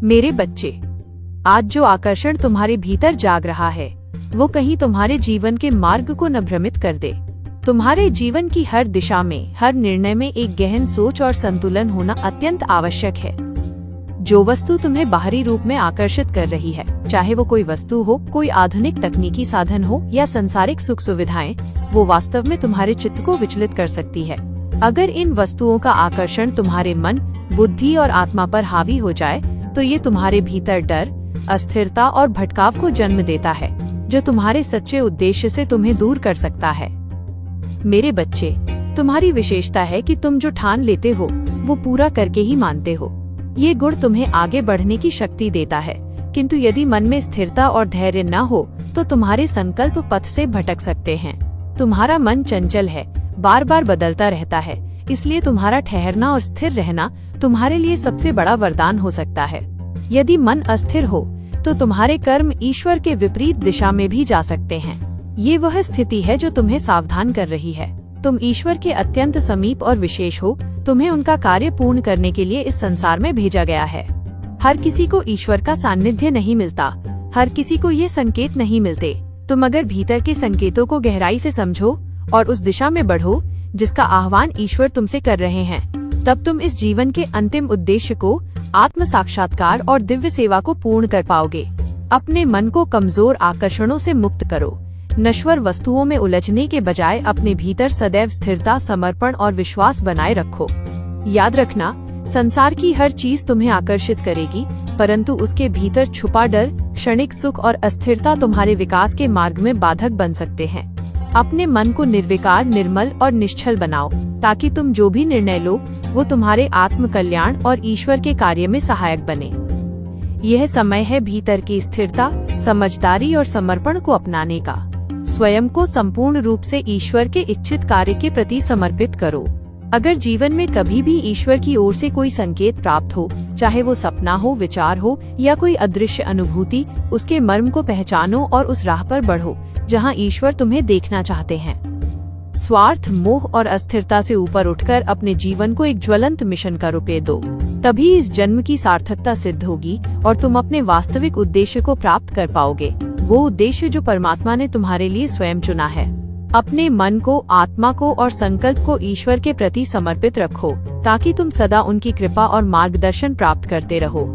मेरे बच्चे, आज जो आकर्षण तुम्हारे भीतर जाग रहा है वो कहीं तुम्हारे जीवन के मार्ग को न भ्रमित कर दे। तुम्हारे जीवन की हर दिशा में, हर निर्णय में एक गहन सोच और संतुलन होना अत्यंत आवश्यक है। जो वस्तु तुम्हें बाहरी रूप में आकर्षित कर रही है, चाहे वो कोई वस्तु हो, कोई आधुनिक तकनीकी साधन हो या संसारिक सुख सुविधाएं, वो वास्तव में तुम्हारे चित्त को विचलित कर सकती है। अगर इन वस्तुओं का आकर्षण तुम्हारे मन, बुद्धि और आत्मा पर हावी हो जाए तो ये तुम्हारे भीतर डर, अस्थिरता और भटकाव को जन्म देता है, जो तुम्हारे सच्चे उद्देश्य से तुम्हें दूर कर सकता है। मेरे बच्चे, तुम्हारी विशेषता है कि तुम जो ठान लेते हो वो पूरा करके ही मानते हो। ये गुण तुम्हें आगे बढ़ने की शक्ति देता है, किंतु यदि मन में स्थिरता और धैर्य न हो तो तुम्हारे संकल्प पथ से भटक सकते हैं। तुम्हारा मन चंचल है, बार बार बदलता रहता है, इसलिए तुम्हारा ठहरना और स्थिर रहना तुम्हारे लिए सबसे बड़ा वरदान हो सकता है। यदि मन अस्थिर हो तो तुम्हारे कर्म ईश्वर के विपरीत दिशा में भी जा सकते हैं। ये वह स्थिति है जो तुम्हें सावधान कर रही है। तुम ईश्वर के अत्यंत समीप और विशेष हो। तुम्हें उनका कार्य पूर्ण करने के लिए इस संसार में भेजा गया है। हर किसी को ईश्वर का सानिध्य नहीं मिलता, हर किसी को ये संकेत नहीं मिलते। तुम अगर भीतर के संकेतों को गहराई से समझो और उस दिशा में बढ़ो जिसका आह्वान ईश्वर तुमसे कर रहे हैं, तब तुम इस जीवन के अंतिम उद्देश्य को, आत्म साक्षात्कार और दिव्य सेवा को पूर्ण कर पाओगे। अपने मन को कमजोर आकर्षणों से मुक्त करो। नश्वर वस्तुओं में उलझने के बजाय अपने भीतर सदैव स्थिरता, समर्पण और विश्वास बनाए रखो। याद रखना, संसार की हर चीज तुम्हें आकर्षित करेगी, परंतु उसके भीतर छुपा डर, क्षणिक सुख और अस्थिरता तुम्हारे विकास के मार्ग में बाधक बन सकते हैं। अपने मन को निर्विकार, निर्मल और निश्चल बनाओ, ताकि तुम जो भी निर्णय लो वो तुम्हारे आत्म कल्याण और ईश्वर के कार्य में सहायक बने। यह समय है भीतर की स्थिरता, समझदारी और समर्पण को अपनाने का। स्वयं को संपूर्ण रूप से ईश्वर के इच्छित कार्य के प्रति समर्पित करो। अगर जीवन में कभी भी ईश्वर की ओर से कोई संकेत प्राप्त हो, चाहे वो सपना हो, विचार हो या कोई अदृश्य अनुभूति, उसके मर्म को पहचानो और उस राह पर बढ़ो जहां ईश्वर तुम्हें देखना चाहते हैं। स्वार्थ, मोह और अस्थिरता से ऊपर उठकर अपने जीवन को एक ज्वलंत मिशन का रूप दो। तभी इस जन्म की सार्थकता सिद्ध होगी और तुम अपने वास्तविक उद्देश्य को प्राप्त कर पाओगे, वो उद्देश्य जो परमात्मा ने तुम्हारे लिए स्वयं चुना है। अपने मन को, आत्मा को और संकल्प को ईश्वर के प्रति समर्पित रखो, ताकि तुम सदा उनकी कृपा और मार्गदर्शन प्राप्त करते रहो।